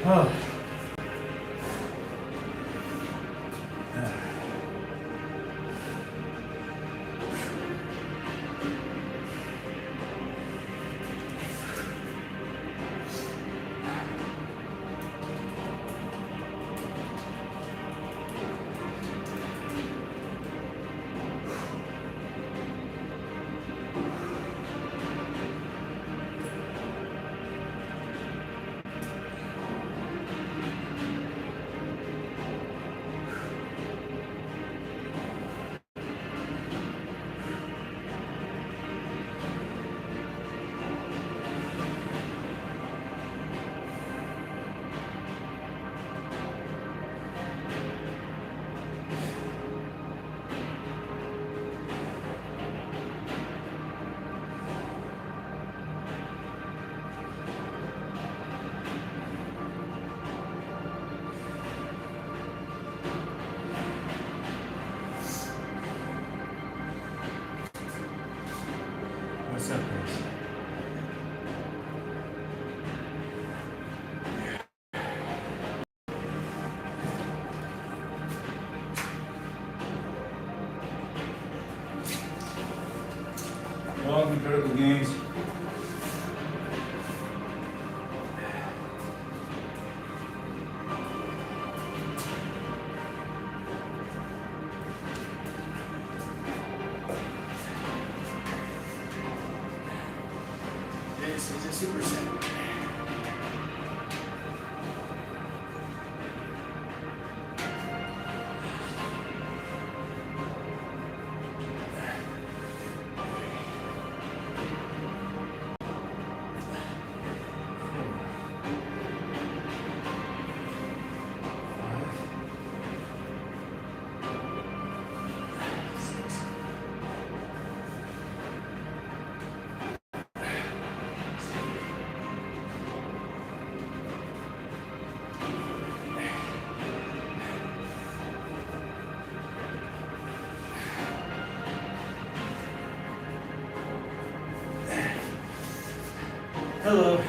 Oh. What's up, Chris? Welcome to Critical Games. This is a super set. Hello.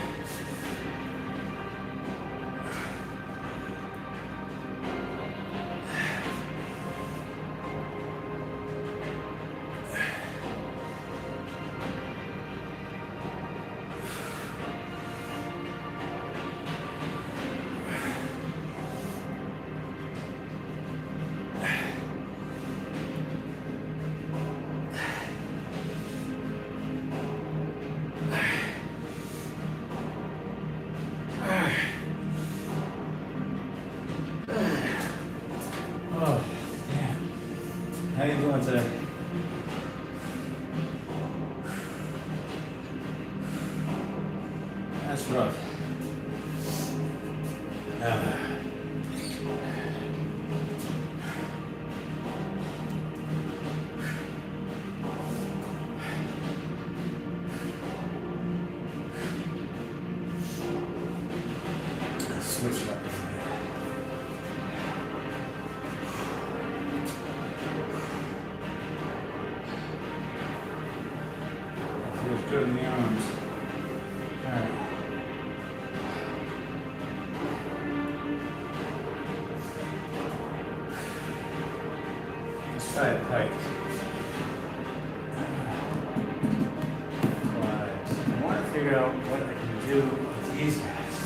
Oh, man. How you doing today? That's rough. Switch it up. Feels good in the arms. All right. Let's try it tight. I want to figure out what I can do with these guys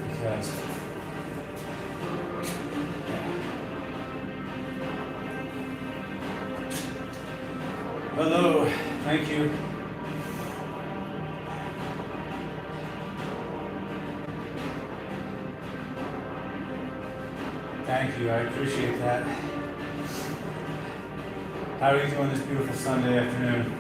because hello, thank you. Thank you, I appreciate that. How are you doing this beautiful Sunday afternoon?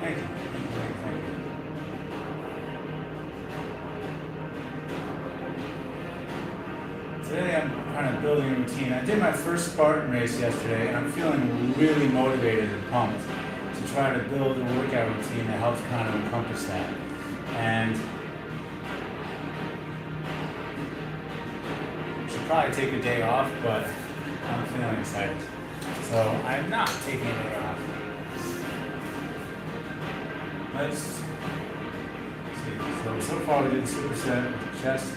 Thank you. Today I'm kind of building a routine. I did my first Spartan race yesterday and I'm feeling really motivated and pumped to try to build a workout routine that helps kind of encompass that. And I should probably take a day off, but I'm feeling excited. So I'm not taking it off. Let's see. So far we did the superset with chest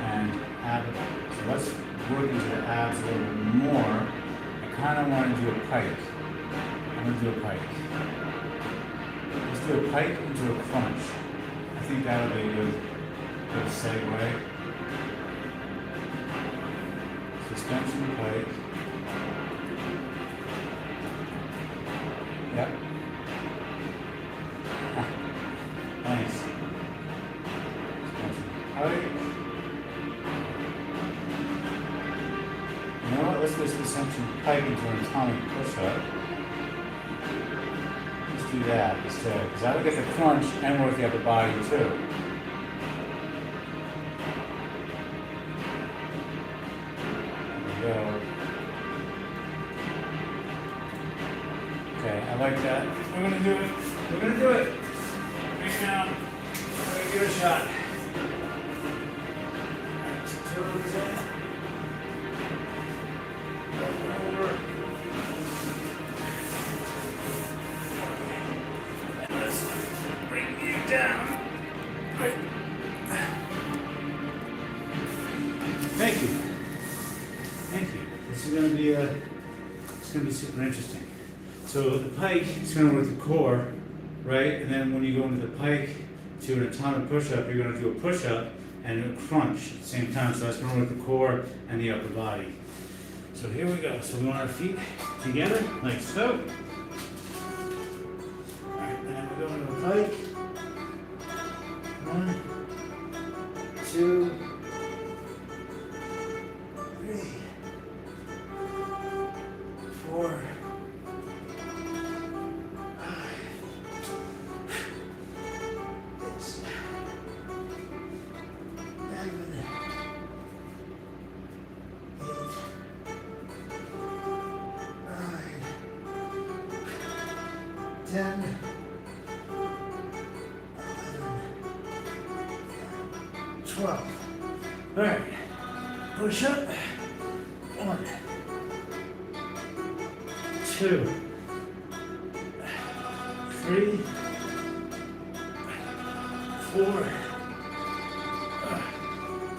and ab. So let's work into the abs a little bit more. I kind of want to do a pike. I'm going to do a pike. Let's do a pike into a crunch. I think that'll be a good segue. Suspension pike. Yep. Nice. Suspension pike. You know what? Let's do suspension pike into an atomic push-up. Let's do that instead, because that'll get the crunch and work the upper body too. Go. Okay, I like that. We're gonna do it. We're gonna do it. Right now. We're gonna give it a shot. Toes in. Over. And let's bring you down. Right. Thank you. Thank you. This is going to be it's going to be super interesting. So the pike is going to work the core, right? And then when you go into the pike to an atomic push-up, you're going to do a push-up and a crunch at the same time. So that's going to work the core and the upper body. So here we go. So we want our feet together, like so. All right, and then we go into the pike. 1, 2, 3, 4, 5, 6, 7, 8, 9, 10, 12. All right, push up. 1, 2, 3, 4,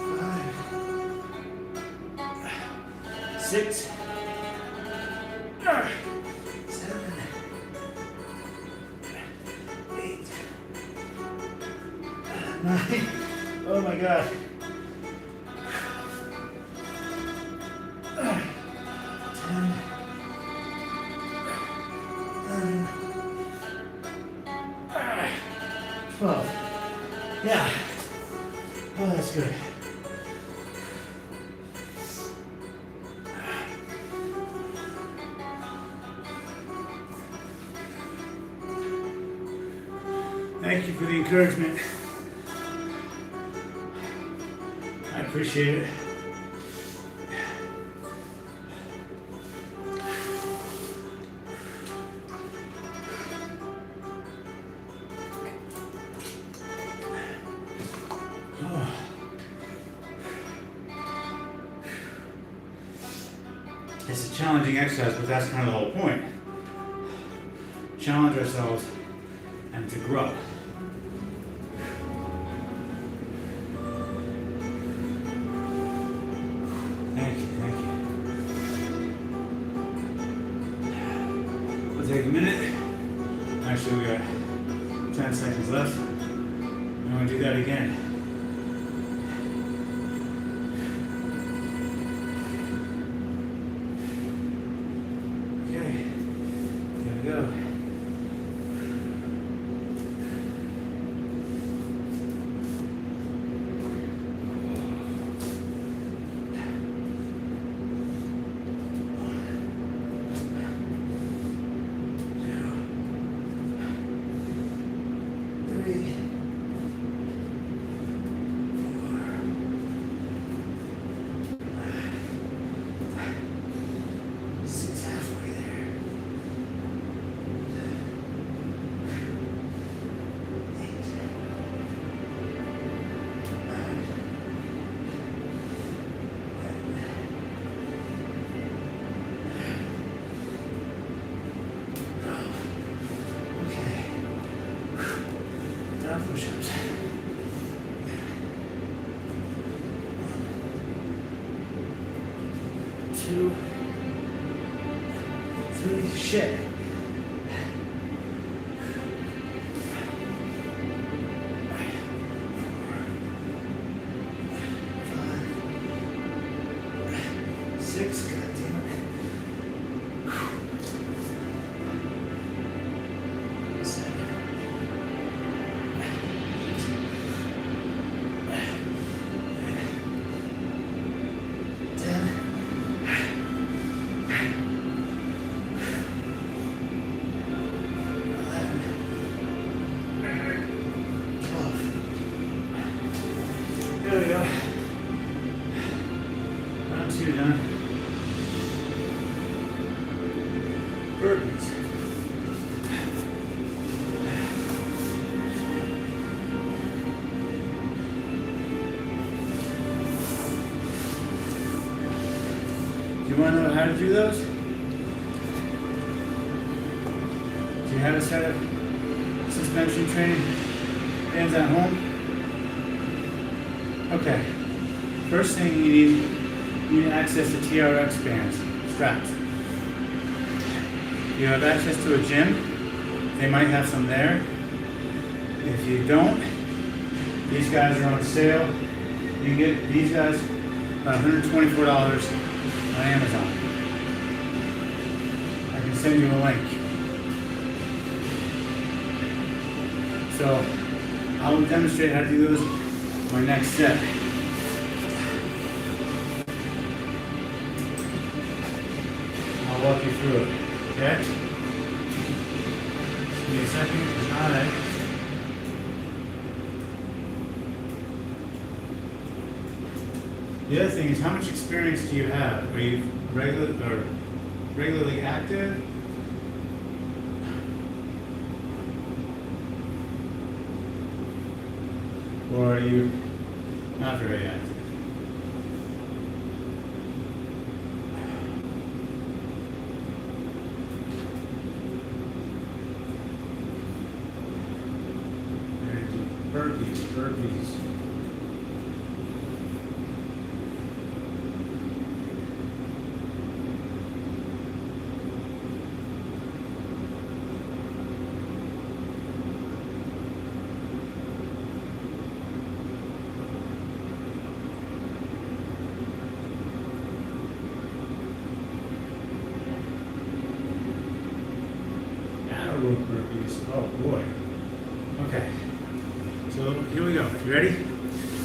5, 6, 7, 8, 9. Oh my God. 10, 11, 12. Yeah. Oh, that's good. Thank you for the encouragement. I appreciate it. It's a challenging exercise, but that's kind of the whole point. Challenge ourselves and to grow. Thank you, thank you. We'll take a minute. Actually, we got 10 seconds left. I'm going to do that again. Okay, here we go. push-ups. 2, 3, shit. 5, 6, god damn it. 7, 10, 12. There we go. Round 2 done. Burpees. Do you want to know how to do those? Do you have a set of suspension training bands at home? Okay. First thing you need access to TRX bands, straps. You have access to a gym, they might have some there. If you don't, these guys are on sale. You can get these guys about $124 on Amazon. I can send you a link. So I will demonstrate how to do those in my next set. I'll walk you through it. Okay? Just give me a second. Alright. The other thing is, how much experience do you have? Are you regularly active? Or are you not very active? Burpees. Arrow burpees. Oh boy. Okay. So here we go. You ready?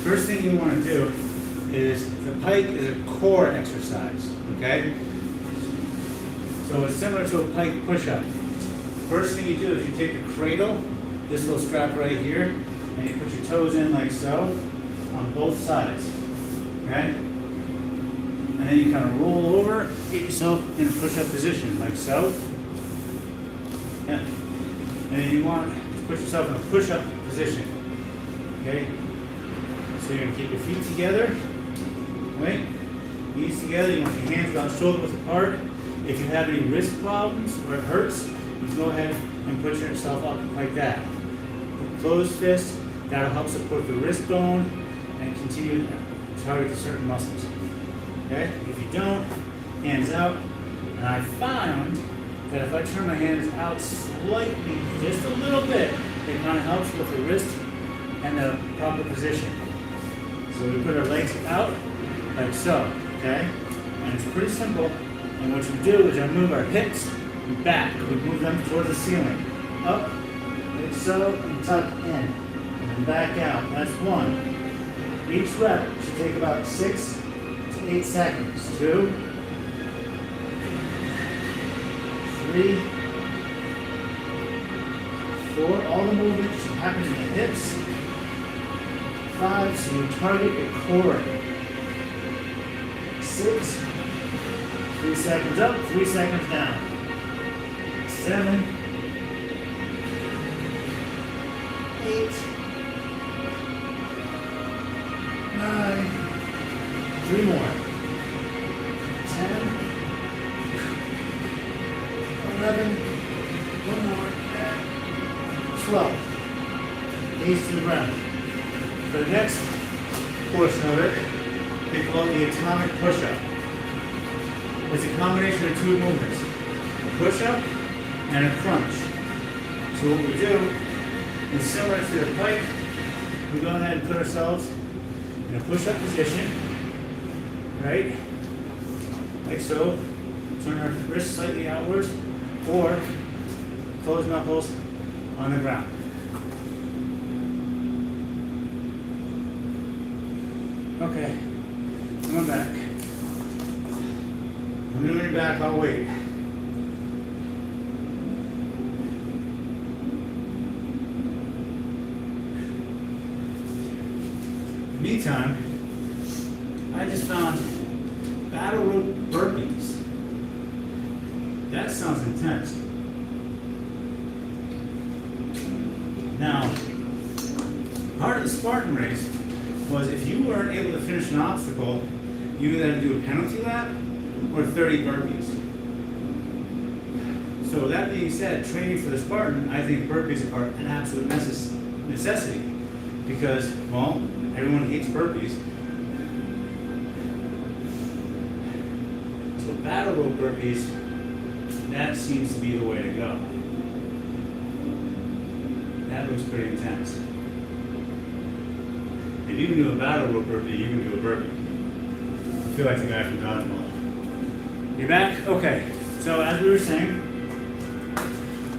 First thing you want to do is, the pike is a core exercise, okay? So it's similar to a pike push-up. First thing you do is you take a cradle, this little strap right here, and you put your toes in like so, on both sides, okay? And then you kind of roll over, get yourself in a push-up position, like so. Yeah. And then you want to put yourself in a push-up position. Okay, so you're going to keep your feet together, right? Knees together, you want your hands about shoulder width apart. If you have any wrist problems or it hurts, you can go ahead and put yourself up like that. Closed fist, that'll help support the wrist bone and continue to target the certain muscles. Okay, if you don't, hands out. And I found that if I turn my hands out slightly, just a little bit, it kind of helps with the wrist and the proper position. So we put our legs out like so, okay? And it's pretty simple. And what you do is you move our hips back. We move them towards the ceiling. Up, like so, and tuck in. And then back out. That's one. Each rep should take about 6 to 8 seconds. 2, 3, 4. All the movement should happen in the hips. 5, so you target your core. 6, 3 seconds up, 3 seconds down. 7, 8, 9, 3 more. 10, 11, 1 more. 12. knees to the ground. For the next portion of it, they call it the atomic push-up. It's a combination of two movements, a push-up and a crunch. So what we do is similar to the plank, we go ahead and put ourselves in a push-up position, right? Like so. Turn our wrists slightly outwards, or close knuckles on the ground. Okay, come on back. I'm doing your back, I'll wait. In the meantime, I just found battle rope burpees. That sounds intense. Now, part of the Spartan race was if you weren't able to finish an obstacle, you either had to do a penalty lap or 30 burpees. So that being said, training for the Spartan, I think burpees are an absolute necessity because, well, everyone hates burpees. So battle rope burpees, that seems to be the way to go. That looks pretty intense. If you can do a battle rope burpee, you can do a burpee. I feel like the guy from dodgeball. You back? Okay. So as we were saying,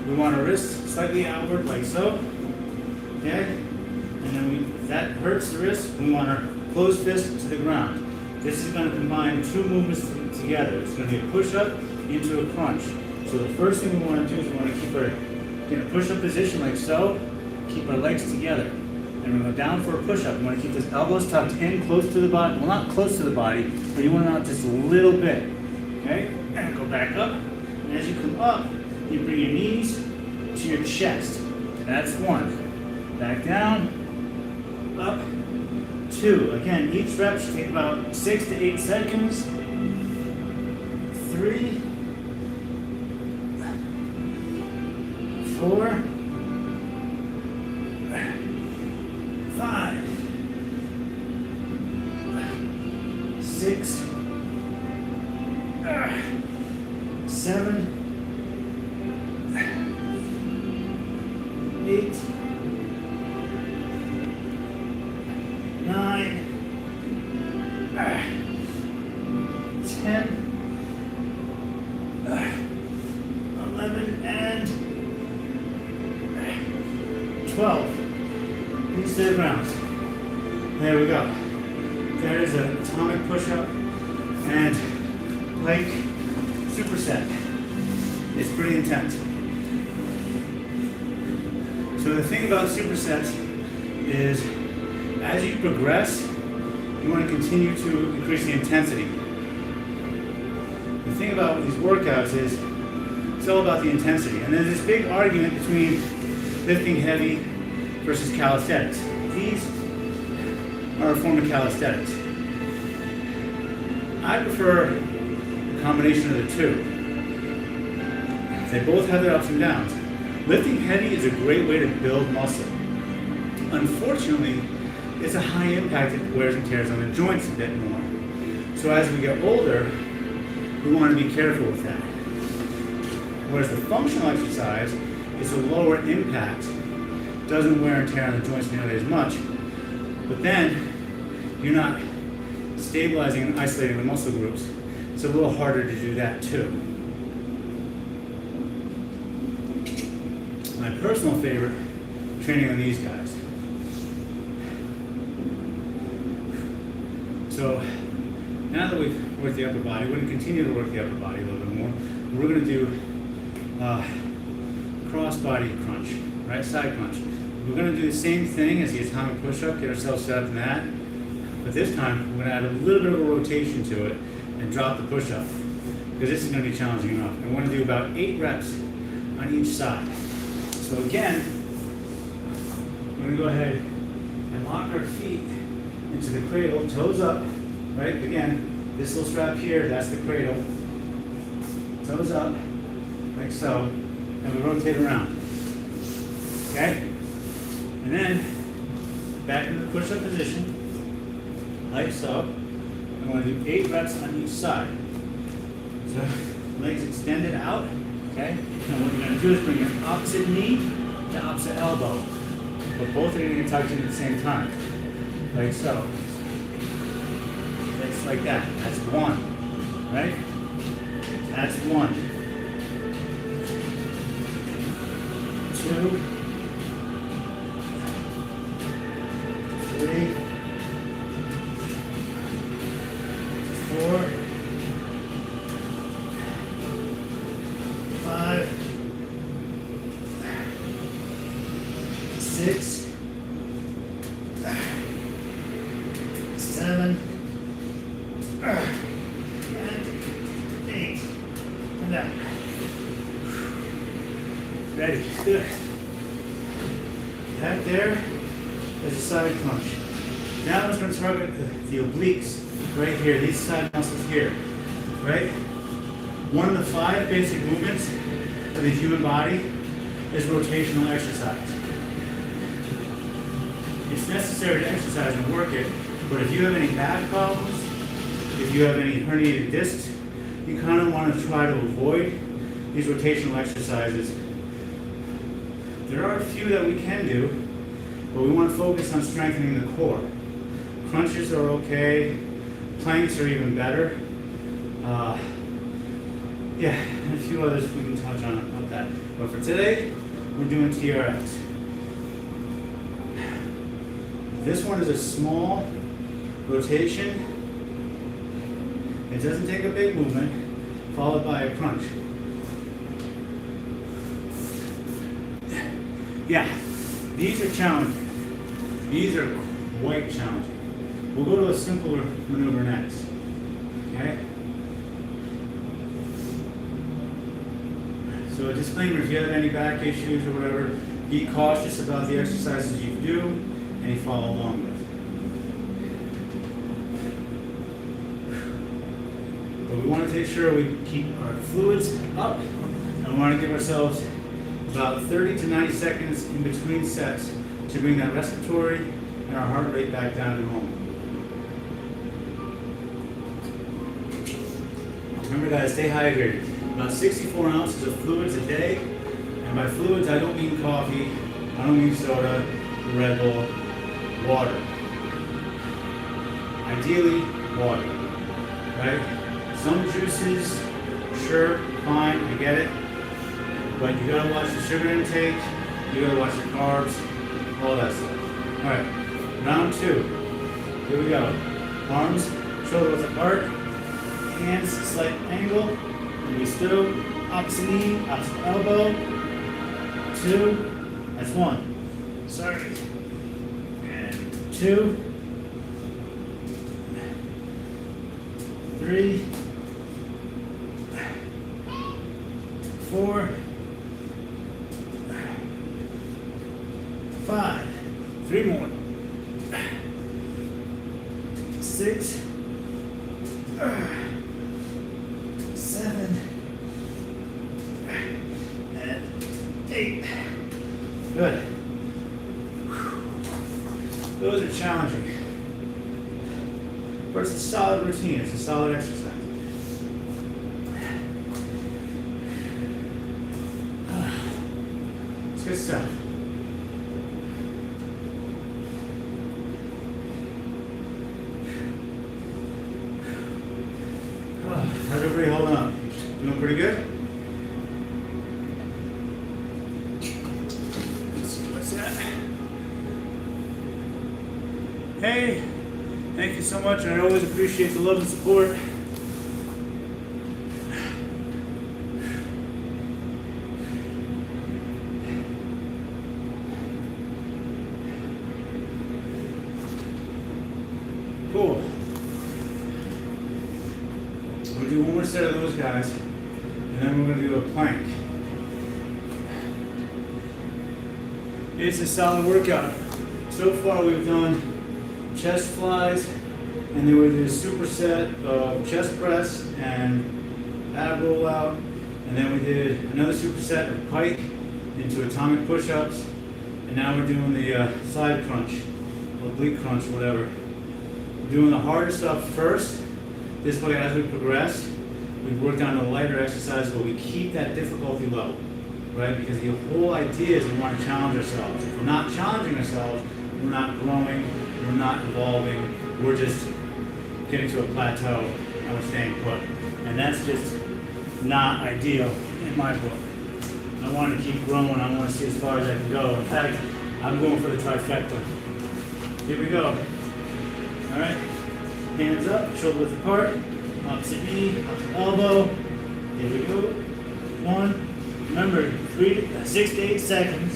we want our wrists slightly outward like so. Okay? And then if that hurts the wrist, we want our closed fist to the ground. This is going to combine two movements together. It's going to be a push-up into a crunch. So the first thing we want to do is we want to keep our in a push-up position like so, keep our legs together. And we're going to go down for a push-up. We want to keep those elbows tucked in close to the body. Well, not close to the body, but you want to out just a little bit. Okay? And go back up. And as you come up, you bring your knees to your chest. That's one. Back down, up, two. Again, each rep should take about 6 to 8 seconds. 3, 4, 5, 6, 7, 8, 9, 10, 11, and 12. Knees to the ground. There we go. There is an atomic push-up and plank superset. It's pretty intense. So the thing about supersets is as you progress, you want to continue to increase the intensity. The thing about these workouts is it's all about the intensity. And there's this big argument between lifting heavy versus calisthenics. These are a form of calisthenics. I prefer a combination of the two. They both have their ups and downs. Lifting heavy is a great way to build muscle. Unfortunately, it's a high impact that wears and tears on the joints a bit more. So as we get older, we want to be careful with that. Whereas the functional exercise is a lower impact, doesn't wear and tear on the joints nearly as much, but then you're not stabilizing and isolating the muscle groups. It's a little harder to do that too. My personal favorite, training on these guys. So now that we've worked the upper body, we're going to continue to work the upper body a little bit more. We're going to do cross body crunch, right side crunch. We're going to do the same thing as the atomic push-up, get ourselves set up in that. But this time, we're going to add a little bit of a rotation to it and drop the push-up. Because this is going to be challenging enough. And we're going to do about 8 reps on each side. So again, we're going to go ahead and lock our feet into the cradle, toes up, right? Again, this little strap here, that's the cradle. Toes up, like so, and we rotate around. Okay? And then back into the push-up position, like so. I'm going to do 8 reps on each side. So legs extended out, okay? And what you're going to do is bring your opposite knee to opposite elbow. But both are going to touch at the same time, like so. It's like that. That's 1, right? That's 1. 2, 3, 4, 5, 6, 7, and 8. And down. Ready. Good. That there is a side crunch. Now I'm going to target the obliques right here, these side muscles here, right? One of the 5 basic movements of the human body is rotational exercise. It's necessary to exercise and work it, but if you have any back problems, if you have any herniated discs, you kind of want to try to avoid these rotational exercises. There are a few that we can do, but we want to focus on strengthening the core. Crunches are okay, planks are even better. Yeah, and a few others we can touch on about that. But for today, we're doing TRX. This one is a small rotation. It doesn't take a big movement, followed by a crunch. Yeah, these are challenging. These are quite challenging. We'll go to a simpler maneuver next. Okay? So a disclaimer, if you have any back issues or whatever, be cautious about the exercises you do and you follow along with. But we want to make sure we keep our fluids up, and we want to give ourselves about 30 to 90 seconds in between sets to bring that respiratory and our heart rate back down to normal. Remember guys, stay hydrated. About 64 ounces of fluids a day, and by fluids I don't mean coffee, I don't mean soda, Red Bull, water. Ideally, water, right? Some juices, sure, fine, I get it. But you gotta watch the sugar intake, you gotta watch the carbs, all that stuff. All right, round 2. Here we go. Arms, shoulder width apart, hands slight angle, and we still opposite knee, opposite elbow. 2, that's 1. Sorry. And 2, 3, 4, 5, 3 more, 6, 7, and 8. Good. Those are challenging, but it's a solid routine. It's a solid exercise. It's good stuff. How's everybody holding up? Doing pretty good? Let's see, what's that? Hey, thank you so much, and I always appreciate the love and support. Cool. We'll do one more set of those guys, and then we're going to do a plank. It's a solid workout. So far we've done chest flies, and then we did a superset of chest press and ab roll out, and then we did another superset of pike into atomic push-ups, and now we're doing the side crunch. oblique crunch, whatever. We're doing the harder stuff first. This way, as we progress, we work down to lighter exercise where we keep that difficulty low, right? Because the whole idea is we want to challenge ourselves. If we're not challenging ourselves, we're not growing, we're not evolving, we're just getting to a plateau and we're staying put. And that's just not ideal in my book. I want to keep growing, I want to see as far as I can go. In fact, I'm going for the trifecta. Here we go. All right, hands up, shoulder width apart, opposite knee, opposite elbow. Here we go. 1, remember, 6 to 8 seconds.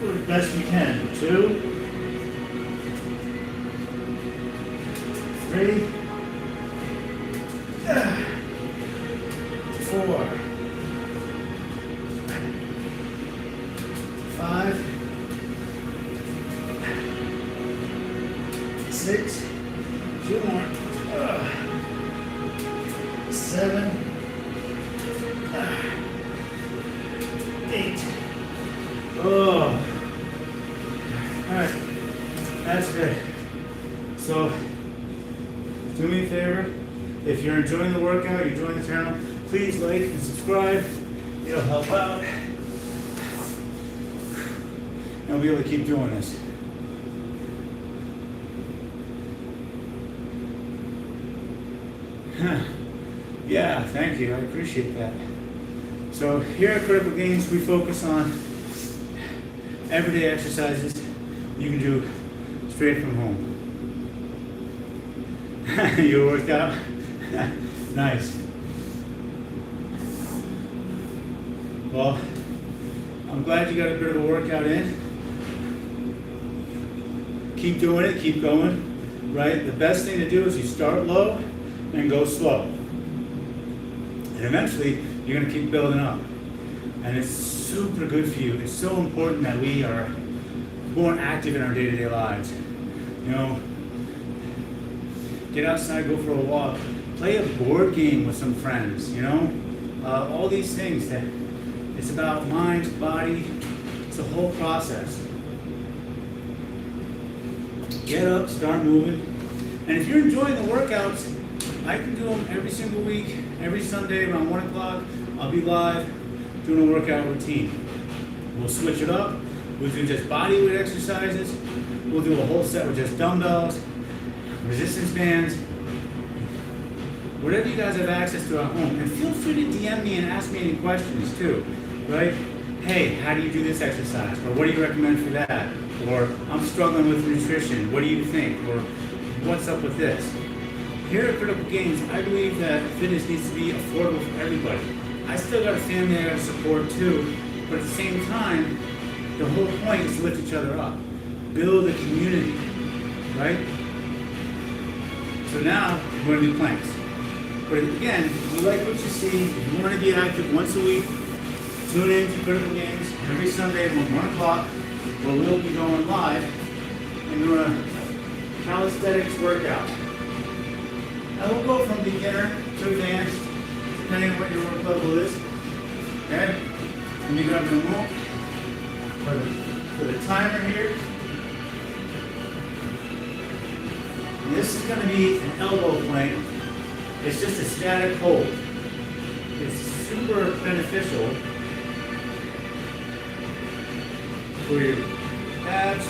Do the best you can. 2, 3, 4, 5, 6, 2 more, 7, 8. Oh, all right, that's good. So, do me a favor. If you're enjoying the workout, you're enjoying the channel, please like and subscribe. It'll help out. And I'll be able to keep doing this. Yeah, thank you. I appreciate that. So here at Critical Gains, we focus on everyday exercises you can do straight from home. You worked out? Nice. Well, I'm glad you got a bit of a workout in. Keep doing it, keep going, right? The best thing to do is you start low and go slow. And eventually, you're going to keep building up. And it's super good for you. It's so important that we are more active in our day-to-day lives. You know, get outside, go for a walk, play a board game with some friends, you know? All these things that it's about mind, body, it's a whole process. Get up, start moving. And if you're enjoying the workouts, I can do them every single week, every Sunday around 1 o'clock. I'll be live doing a workout routine. We'll switch it up. We'll do just body weight exercises. We'll do a whole set with just dumbbells, resistance bands, whatever you guys have access to at home. And feel free to DM me and ask me any questions too, right? Hey, how do you do this exercise? Or what do you recommend for that? Or I'm struggling with nutrition. What do you think? Or what's up with this? Here at Critical Gains, I believe that fitness needs to be affordable for everybody. I still got a family I got to support too, but at the same time, the whole point is to lift each other up. Build a community, right? So now, we're going to do planks. But again, if you like what you see, if you want to be active once a week, tune in to Critical Gains every Sunday at 1 o'clock, where we'll be going live and doing a calisthenics workout. Now we'll go from beginner to advanced, depending on what your work level is. Okay? Let me grab the remote for the timer here. And this is going to be an elbow plank. It's just a static hold. It's super beneficial for your abs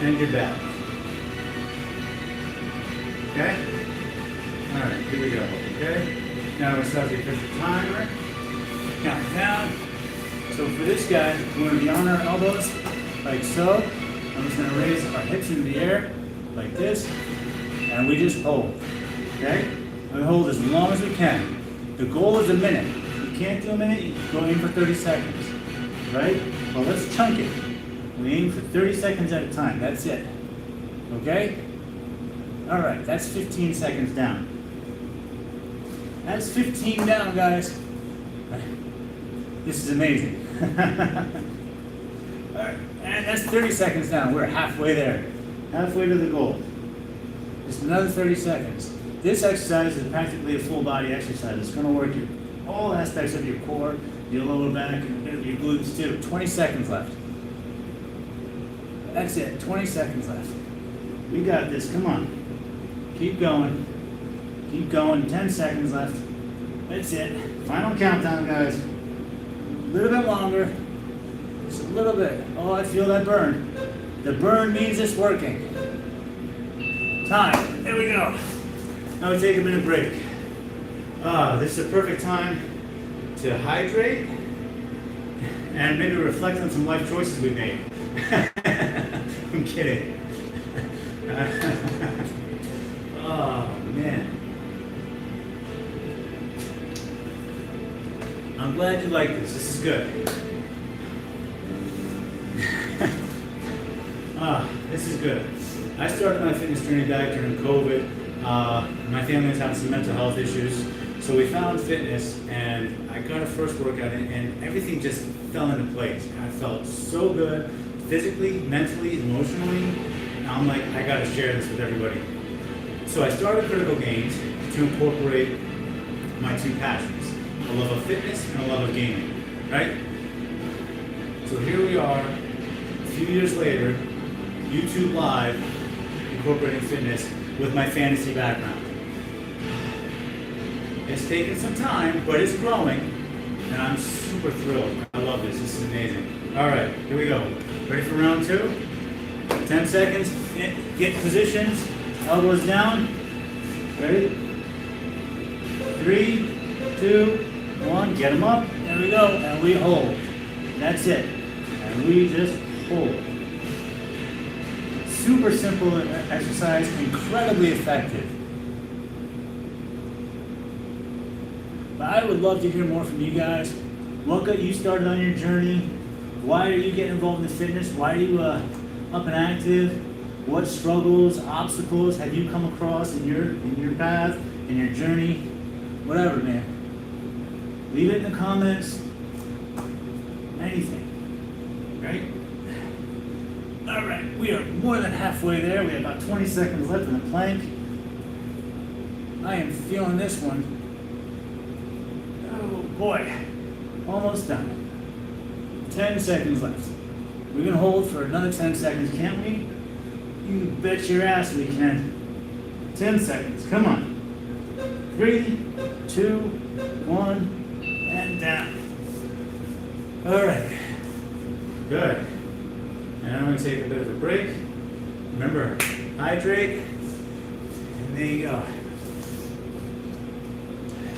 and your back. Okay? Alright, here we go. Okay? Now we're going to start the official timer. Count down. So for this guy, we're going to be on our elbows, like so. I'm just going to raise our hips into the air, like this. And we just hold. Okay? We hold as long as we can. The goal is a minute. If you can't do a minute, you go aim for 30 seconds. Right? Well, let's chunk it. We aim for 30 seconds at a time. That's it. Okay? Alright, that's 15 seconds down. That's 15 down, guys. This is amazing. Alright, and that's 30 seconds down. We're halfway there. Halfway to the goal. Just another 30 seconds. This exercise is practically a full body exercise. It's going to work all aspects of your core, your lower back, and a bit of your glutes too. 20 seconds left. That's it, 20 seconds left. We got this, come on. Keep going. Keep going, 10 seconds left. That's it. Final countdown, guys. A little bit longer. Just a little bit. Oh, I feel that burn. The burn means it's working. Time. There we go. Now we take a minute break. This is a perfect time to hydrate and maybe reflect on some life choices we made. I'm kidding. Oh, man. I'm glad you like this. This is good. This is good. I started my fitness journey back during COVID. My family was having some mental health issues. So we found fitness, and I got a first workout in, and everything just fell into place. I felt so good, physically, mentally, emotionally. And I'm like, I gotta share this with everybody. So I started Critical Gains to incorporate my two passions, a love of fitness and a love of gaming, right? So here we are, a few years later, YouTube Live, incorporating fitness with my fantasy background. It's taken some time, but it's growing, and I'm super thrilled. I love this. This is amazing. All right, here we go. Ready for round 2? 10 seconds. Get positions. Elbows down. Ready? 3, 2, 1. Get them up. There we go. And we hold. That's it. And we just hold. Super simple exercise, incredibly effective. But I would love to hear more from you guys. What got you started on your journey? Why are you getting involved in fitness? Why are you up and active? What struggles, obstacles have you come across in your path, in your journey? Whatever, man. Leave it in the comments. Anything. Right? All right, we are more than halfway there. We have about 20 seconds left in the plank. I am feeling this one. Oh boy, almost done. 10 seconds left. We can hold for another 10 seconds, can't we? You bet your ass we can. 10 seconds, come on. 3, 2, 1, and down. All right, good. And I'm going to take a bit of a break. Remember, hydrate. And there you go.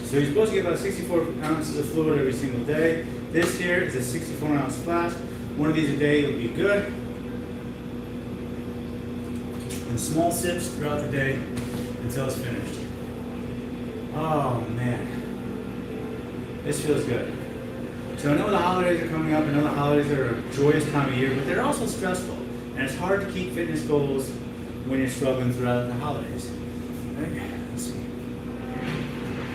So you're supposed to get about 64 ounces of fluid every single day. This here is a 64-ounce flask. One of these a day will be good. And small sips throughout the day until it's finished. Oh man, this feels good. So I know the holidays are coming up. I know the holidays are a joyous time of year, but they're also stressful. And it's hard to keep fitness goals when you're struggling throughout the holidays. Right? Let's see.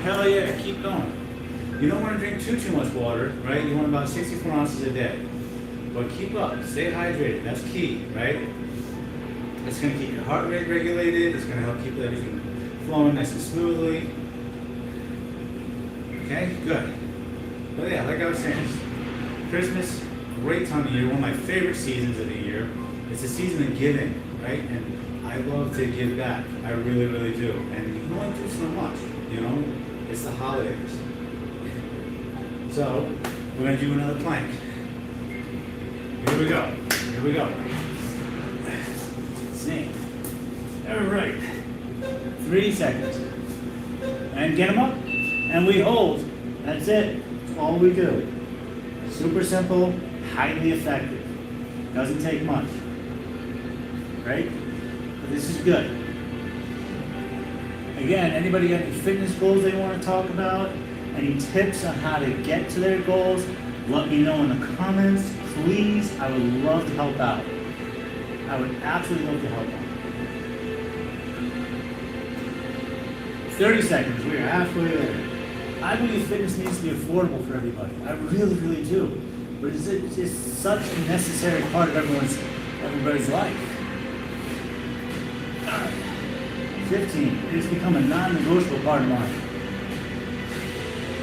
Hell yeah, keep going. You don't want to drink too much water, right? You want about 64 ounces a day. But keep up, stay hydrated, that's key, right? It's going to keep your heart rate regulated, it's going to help keep everything flowing nice and smoothly. Okay, good. But yeah, like I was saying, Christmas, great time of year, one of my favorite seasons of the year. It's a season of giving, right? And I love to give back. I really, really do. And you can only do so much, you know? It's the holidays. So, we're going to do another plank. Here we go. Here we go. Same. All right. 3 seconds. And get them up. And we hold. That's it. That's all we do. Super simple, highly effective. Doesn't take much. Right? But this is good. Again, anybody got any fitness goals they want to talk about? Any tips on how to get to their goals? Let me know in the comments. Please, I would love to help out. I would absolutely love to help out. 30 seconds, we are halfway there. I believe fitness needs to be affordable for everybody. I really, really do. But it's just such a necessary part of everybody's life. 15, it has become a non-negotiable part of mine.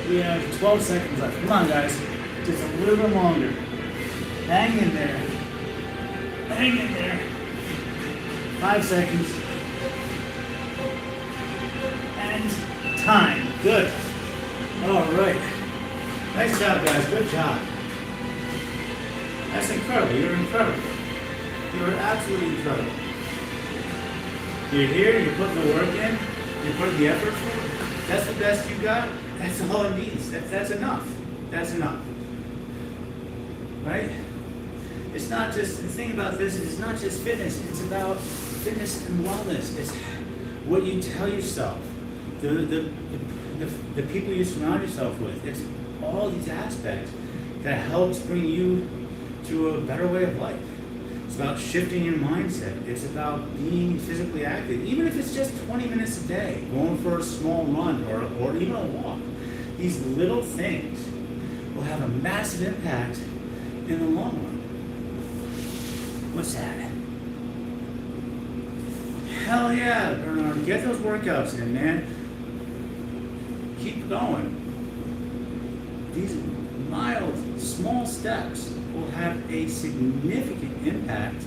We have 12 seconds left. Come on, guys. Just a little bit longer. Hang in there. Hang in there. 5 seconds. And time. Good. All right. Nice job, guys. Good job. That's incredible. You're incredible. You're absolutely incredible. You're here, you're putting the work in, you're putting the effort in. That's the best you got. That's all it needs. That's enough. That's enough. Right? It's not just, the thing about this is it's not just fitness. It's about fitness and wellness. It's what you tell yourself. The people you surround yourself with. It's all these aspects that helps bring you to a better way of life. It's about shifting your mindset. It's about being physically active, even if it's just 20 minutes a day, going for a small run or even a walk. These little things will have a massive impact in the long run. What's that? Hell yeah, Bernard. Get those workouts in, man. Keep going. These mild, small steps will have a significant impact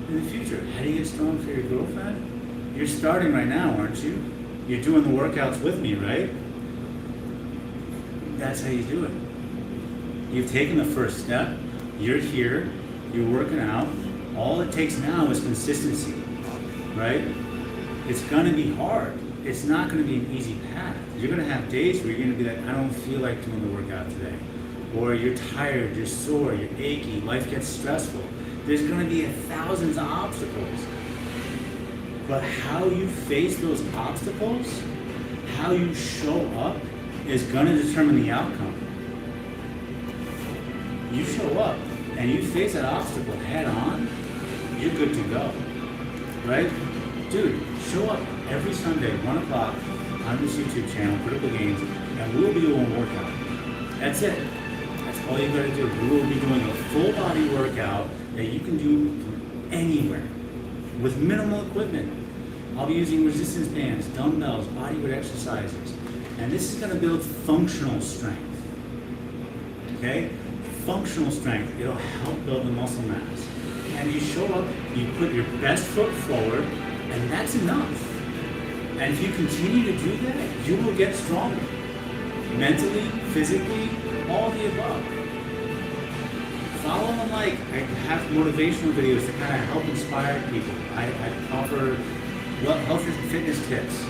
in the future. How do you get strong for your girlfriend? You're starting right now, aren't you? You're doing the workouts with me, right? That's how you do it. You've taken the first step. You're here. You're working out. All it takes now is consistency, right? It's going to be hard. It's not going to be an easy path. You're going to have days where you're going to be like, I don't feel like doing the workout today. Or you're tired, you're sore, you're achy, life gets stressful. There's going to be thousands of obstacles. But how you face those obstacles, how you show up, is going to determine the outcome. You show up and you face that obstacle head on, you're good to go. Right? Dude, show up every Sunday, 1 o'clock, on this YouTube channel, Critical Gains, and we'll be doing a workout. That's it. That's all you gotta do. We will be doing a full body workout that you can do from anywhere with minimal equipment. I'll be using resistance bands, dumbbells, bodyweight exercises, and this is gonna build functional strength. Okay? Functional strength. It'll help build the muscle mass. And you show up, you put your best foot forward, and that's enough. And if you continue to do that, you will get stronger. Mentally, physically, all the above. Follow and like. I have motivational videos to kind of help inspire people. I offer health and fitness tips,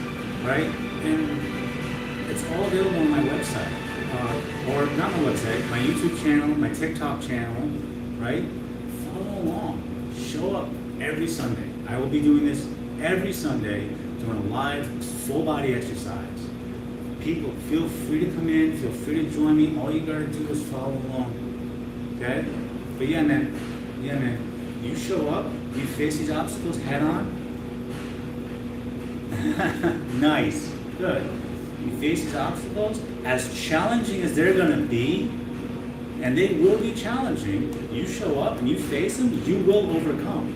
right? And it's all available on my website. Or not my website, my YouTube channel, my TikTok channel, right? Follow along. Show up every Sunday. I will be doing this every Sunday, doing a live full body exercise. People, feel free to come in, feel free to join me. All you gotta do is follow along. Okay? But yeah, man. You show up, you face these obstacles head on. Nice. Good. You face these obstacles, as challenging as they're gonna be, and they will be challenging, you show up and you face them, you will overcome.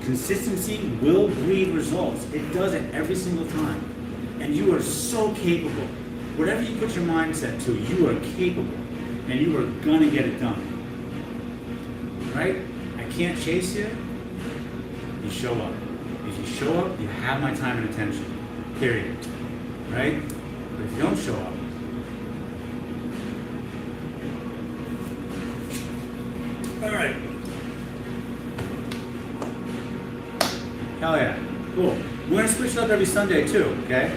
Consistency will breed results. It does it every single time. And you are so capable. Whatever you put your mindset to, you are capable. And you are gonna get it done. Right? I can't chase you. You show up. If you show up, you have my time and attention. Period. Right? But if you don't show up, all right. Hell yeah. Cool. We're going to switch it up every Sunday too, okay?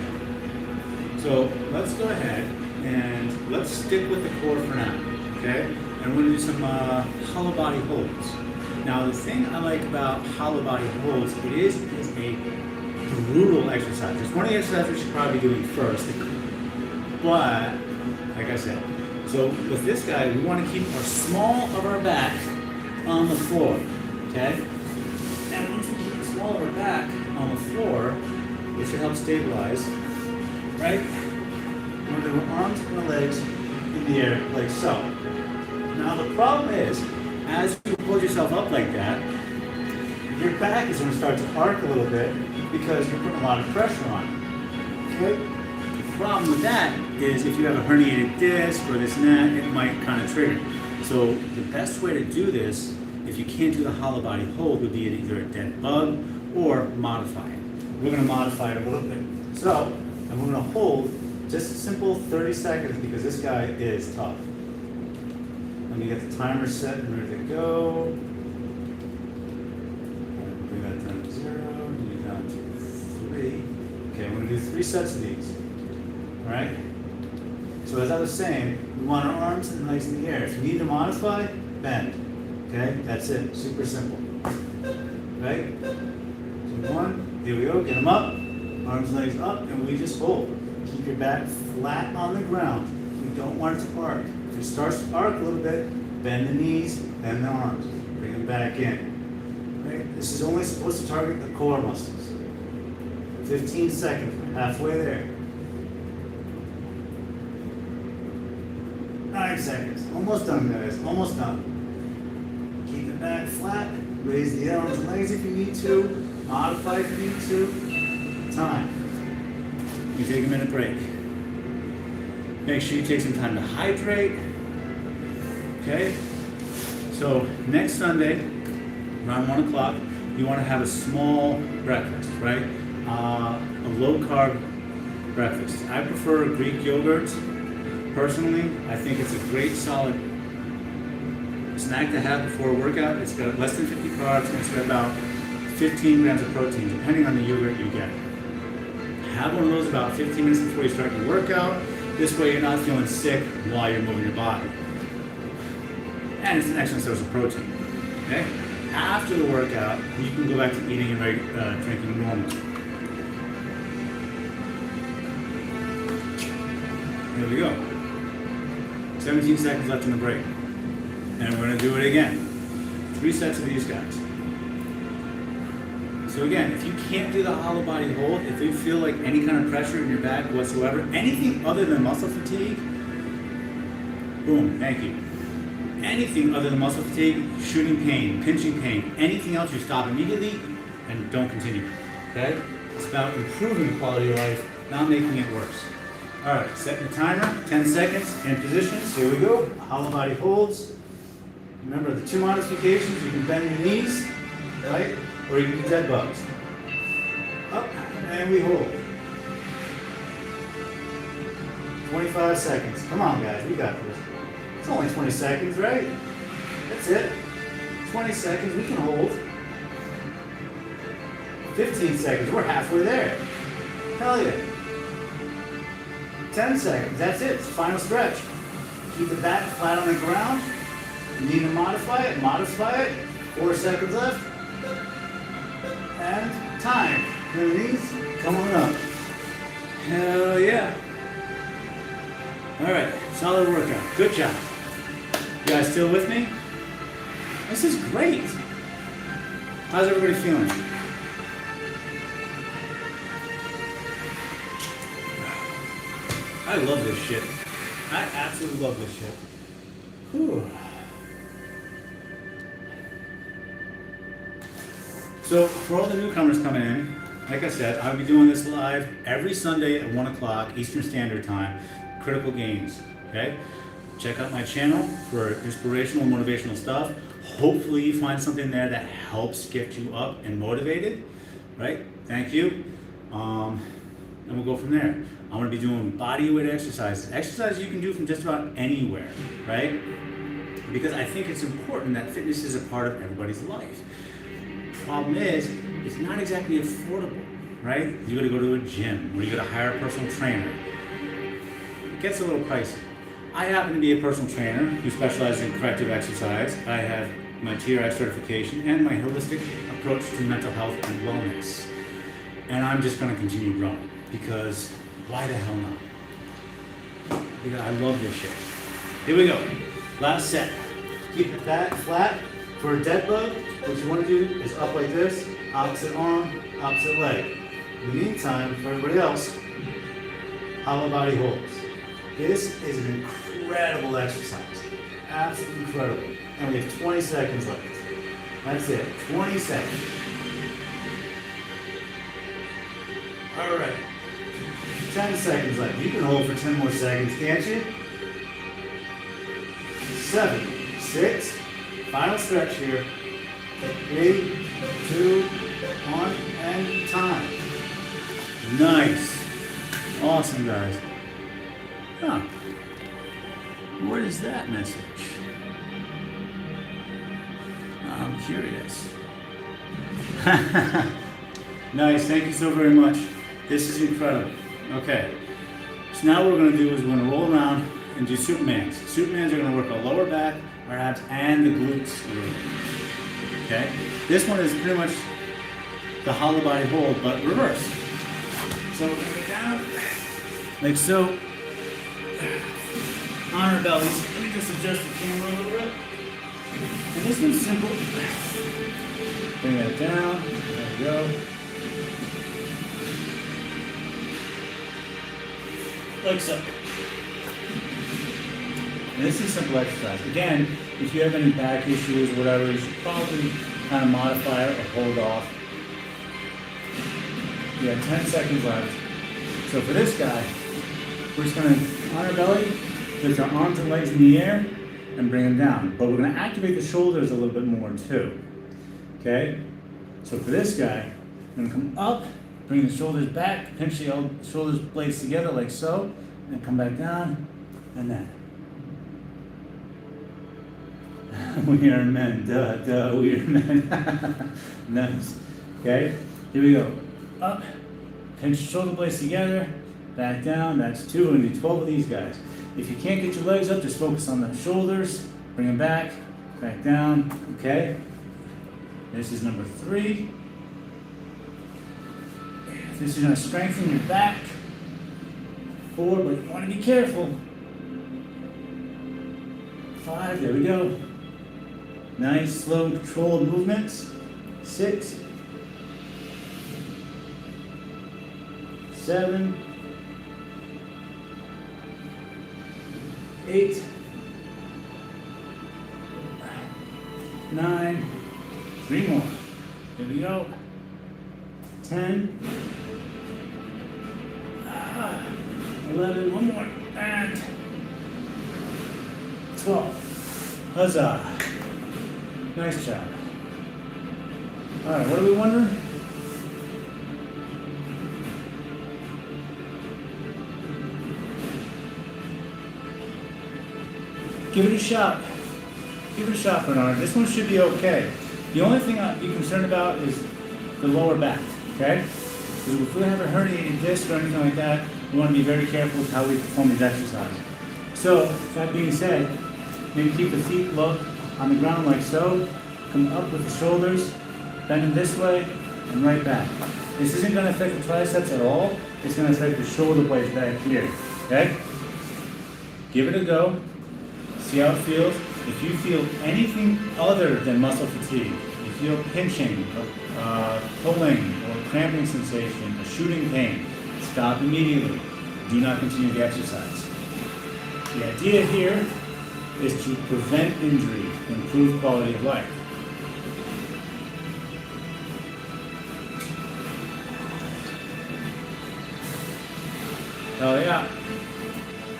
So let's go ahead and let's stick with the core for now, okay? And we're going to do some hollow body holds. Now the thing I like about hollow body holds, it is a brutal exercise. It's one of the exercises we should probably be doing first. But, like I said, so with this guy, we want to keep our small of our back on the floor, okay? And once we keep the small of our back on the floor, it should help stabilize, right? We're going to go arms and the legs in the air, like so. Now the problem is, as you pull yourself up like that, your back is going to start to arc a little bit because you're putting a lot of pressure on it, okay? The problem with that is if you have a herniated disc or this and that, it might kind of trigger. So the best way to do this, if you can't do the hollow body hold, would be either a dead bug or modify it. We're going to modify it a little bit. So, and we're going to hold just a simple 30 seconds because this guy is tough. Let me get the timer set and ready to go. Bring that down to 0, bring it down to 3. Okay, we're going to do 3 sets of these. All right? So as I was saying, we want our arms and legs in the air. If you need to modify, bend. Okay, that's it. Super simple. Right? So 1, here we go. Get them up. Arms, legs up, and we just hold. Keep your back flat on the ground. We don't want it to arc. If it starts to arc a little bit, bend the knees, bend the arms. Bring them back in. Right? This is only supposed to target the core muscles. 15 seconds. We're halfway there. 9 seconds. Almost done, guys. Almost done. Keep the back flat. Raise the arms and legs if you need to. Modify if you need to. Time. You take a minute break. Make sure you take some time to hydrate. Okay? So next Sunday, around 1 o'clock, you want to have a small breakfast, right? A low-carb breakfast. I prefer Greek yogurt. Personally, I think it's a great solid snack to have before a workout. It's got less than 50 carbs and it's got about 15 grams of protein, depending on the yogurt you get. Have one of those about 15 minutes before you start your workout. This way you're not feeling sick while you're moving your body. And it's an excellent source of protein. Okay? After the workout, you can go back to eating and drinking normally. Here we go. 17 seconds left in the break. And we're going to do it again. 3 sets of these guys. So again, if you can't do the hollow body hold, if you feel like any kind of pressure in your back whatsoever, anything other than muscle fatigue, boom, thank you. Anything other than muscle fatigue, shooting pain, pinching pain, anything else, you stop immediately and don't continue. Okay? It's about improving the quality of life, not making it worse. All right, set the timer, 10 seconds, in positions. Here we go. Hollow body holds. Remember the 2 modifications. You can bend your knees, right? Or you can do dead bugs. Up, and we hold. 25 seconds. Come on, guys, we got this. It's only 20 seconds, right? That's it. 20 seconds, we can hold. 15 seconds, we're halfway there. Hell yeah. 10 seconds, that's it. It's the final stretch. Keep the back flat on the ground. You need to modify it, modify it. 4 seconds left. And time. Knees, come on up. Hell yeah. All right, solid workout. Good job. You guys still with me? This is great. How's everybody feeling? I love this shit. I absolutely love this shit. Whew. So for all the newcomers coming in, like I said, I'll be doing this live every Sunday at 1 o'clock Eastern Standard Time, Critical Gains, okay? Check out my channel for inspirational, motivational stuff. Hopefully you find something there that helps get you up and motivated, right? Thank you. And we'll go from there. I'm gonna be doing bodyweight exercises. Exercises you can do from just about anywhere, right? Because I think it's important that fitness is a part of everybody's life. Problem is, it's not exactly affordable, right? You gotta go to a gym, or you gotta hire a personal trainer. It gets a little pricey. I happen to be a personal trainer who specializes in corrective exercise. I have my TRX certification and my holistic approach to mental health and wellness. And I'm just gonna continue growing, because why the hell not? Because I love this shit. Here we go. Last set. Keep the back flat. For a dead bug, what you want to do is up like this, opposite arm, opposite leg. In the meantime, for everybody else, hollow body holds. This is an incredible exercise. Absolutely incredible. And we have 20 seconds left. That's it, 20 seconds. All right, 10 seconds left. You can hold for 10 more seconds, can't you? 7, 6. Final stretch here. 3, 2, 1, and time. Nice. Awesome, guys. Huh. What is that message? I'm curious. Nice, thank you so very much. This is incredible. Okay, so now what we're going to do is we're going to roll around and do Supermans. Supermans are going to work our lower back, our abs, and the glutes. Okay, this one is pretty much the hollow body hold, but reverse. So we're going to go down, like so, on our bellies. Let me just adjust the camera a little bit. And this one's simple. Bring that down. There we go. Like so. And this is a simple exercise. Again, if you have any back issues or whatever, you should probably kind of modify it or hold off. We have 10 seconds left. So for this guy, we're just going to, on our belly, lift our arms and legs in the air and bring them down. But we're going to activate the shoulders a little bit more too. Okay? So for this guy, I'm going to come up, bring the shoulders back, pinch the shoulders blades together like so, and come back down, and then. We are men, duh, we are men. Nice. Okay? Here we go. Up, pinch the shoulder blades together, back down, that's 2, we're going to do 12 of these guys. If you can't get your legs up, just focus on the shoulders, bring them back down, okay? This is number 3. This is going to strengthen your back. 4, but you want to be careful. 5, there we go. Nice, slow, controlled movements. 6, 7, 8, 9, 3 more. Here we go. 10, 11, 1 more, and 12. Huzzah. Nice job. All right, what are we wondering? Give it a shot. Give it a shot, Bernard. This one should be okay. The only thing I'd be concerned about is the lower back, okay? So if we have a herniated disc or anything like that, we want to be very careful with how we perform these exercises. So, that being said, maybe keep the feet low on the ground like so, come up with the shoulders, bend them this way, and right back. This isn't going to affect the triceps at all, it's going to affect the shoulder blades back here, okay? Give it a go, see how it feels. If you feel anything other than muscle fatigue, you feel pinching, or pulling, or cramping sensation, or shooting pain, stop immediately. Do not continue the exercise. The idea here is to prevent injury, improve quality of life. Oh yeah.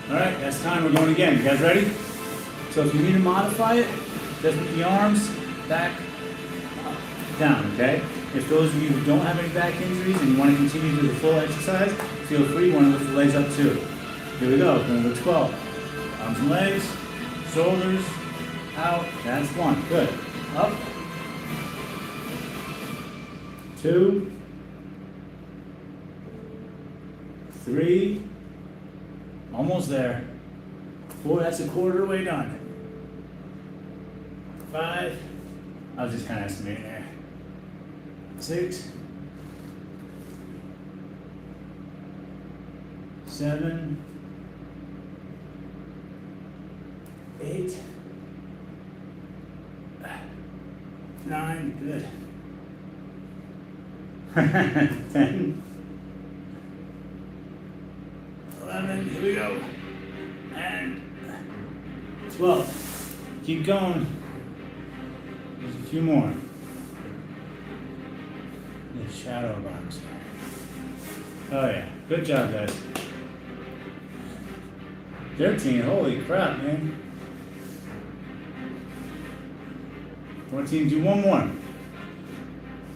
All right, that's time. We're going again. You guys ready? So if you need to modify it, just with the arms back, up, down, okay? If those of you who don't have any back injuries and you want to continue to do the full exercise, feel free, you want to lift the legs up too. Here we go, number 12. Arms and legs, shoulders, out, that's 1, good. Up, 2, 3, almost there. 4, that's a quarter way done. 5, I was just kind of estimating there. 6, 7, 8, 9, good. 10, 11, here we go. And 12. Keep going. There's a few more. The shadow box. Oh yeah, good job guys. 13, holy crap, man. 14, do one more.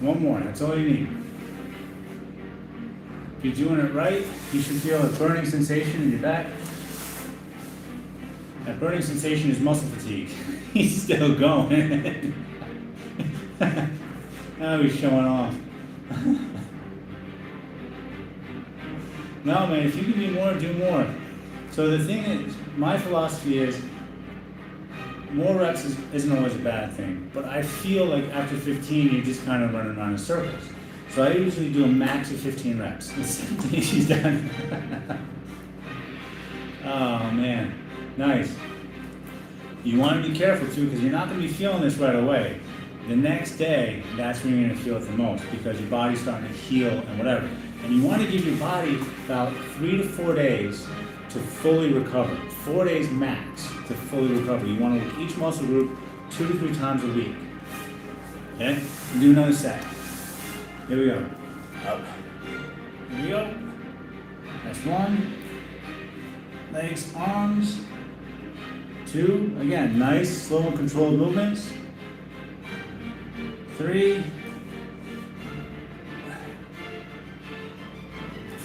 One more, that's all you need. If you're doing it right, you should feel a burning sensation in your back. That burning sensation is muscle fatigue. He's still going. Now he's showing off. No, man, if you can do more, do more. So the thing is, my philosophy is, more reps isn't always a bad thing, but I feel like after 15, you're just kind of running around in circles. So I usually do a max of 15 reps. She's done. Oh, man. Nice. You want to be careful, too, because you're not going to be feeling this right away. The next day, that's when you're going to feel it the most, because your body's starting to heal and whatever. And you want to give your body about 3 to 4 days to fully recover. 4 days max to fully recover. You want to work each muscle group 2 to 3 times a week. Okay? Do another set. Here we go. Up. Here we go. That's 1. Legs, arms. 2. Again, nice, slow and controlled movements. 3.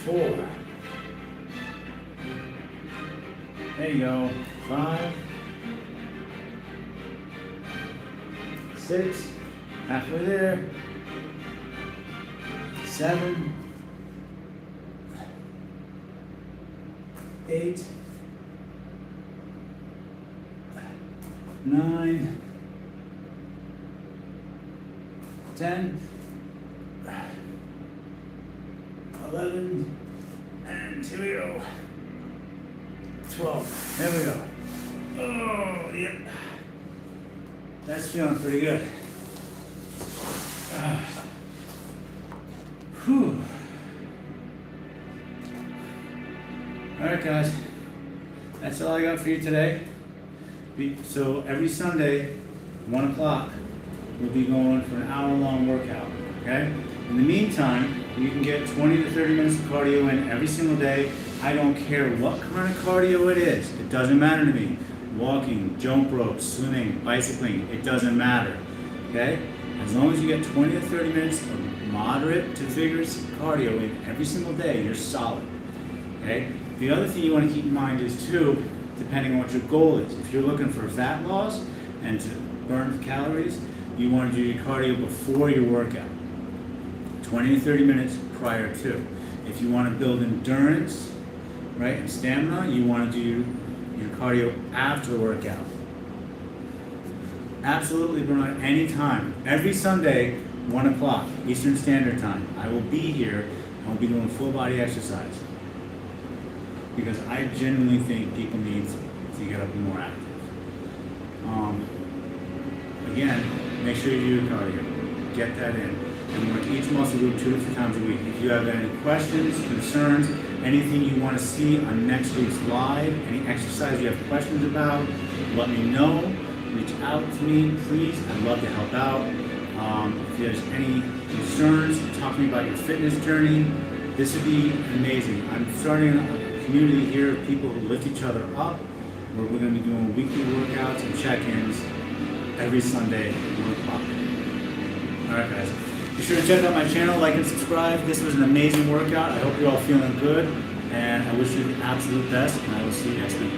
4. There you go. 5. 6. Halfway there. 7. 8. 9. 10. 11. And here we go. 12. There we go. Oh, yeah. That's feeling pretty good. Whew. All right, guys. That's all I got for you today. So every Sunday, 1 o'clock, we'll be going for an hour-long workout, okay? In the meantime, you can get 20 to 30 minutes of cardio in every single day. I don't care what kind of cardio it is. It doesn't matter to me. Walking, jump rope, swimming, bicycling, it doesn't matter, okay? As long as you get 20 to 30 minutes of moderate to vigorous cardio in every single day, you're solid, okay? The other thing you want to keep in mind is too, depending on what your goal is. If you're looking for fat loss and to burn calories, you want to do your cardio before your workout, 20 to 30 minutes prior to. If you want to build endurance, right, and stamina, you want to do your cardio after workout. Absolutely burn out any time. Every Sunday, 1 o'clock, Eastern Standard Time, I will be here and I'll be doing full body exercise. Because I genuinely think people need to get up and more active. Again, make sure you do your cardio. Get that in. And work each muscle group 2 to 3 times a week. If you have any questions, concerns, anything you want to see on next week's live, any exercise you have questions about, let me know. Reach out to me, please. I'd love to help out. If there's any concerns, talk to me about your fitness journey. This would be amazing. I'm starting a community here of people who lift each other up, where we're going to be doing weekly workouts and check-ins every Sunday at 1 o'clock. All right, guys. Be sure to check out my channel, like and subscribe. This was an amazing workout. I hope you're all feeling good, and I wish you the absolute best, and I will see you next week.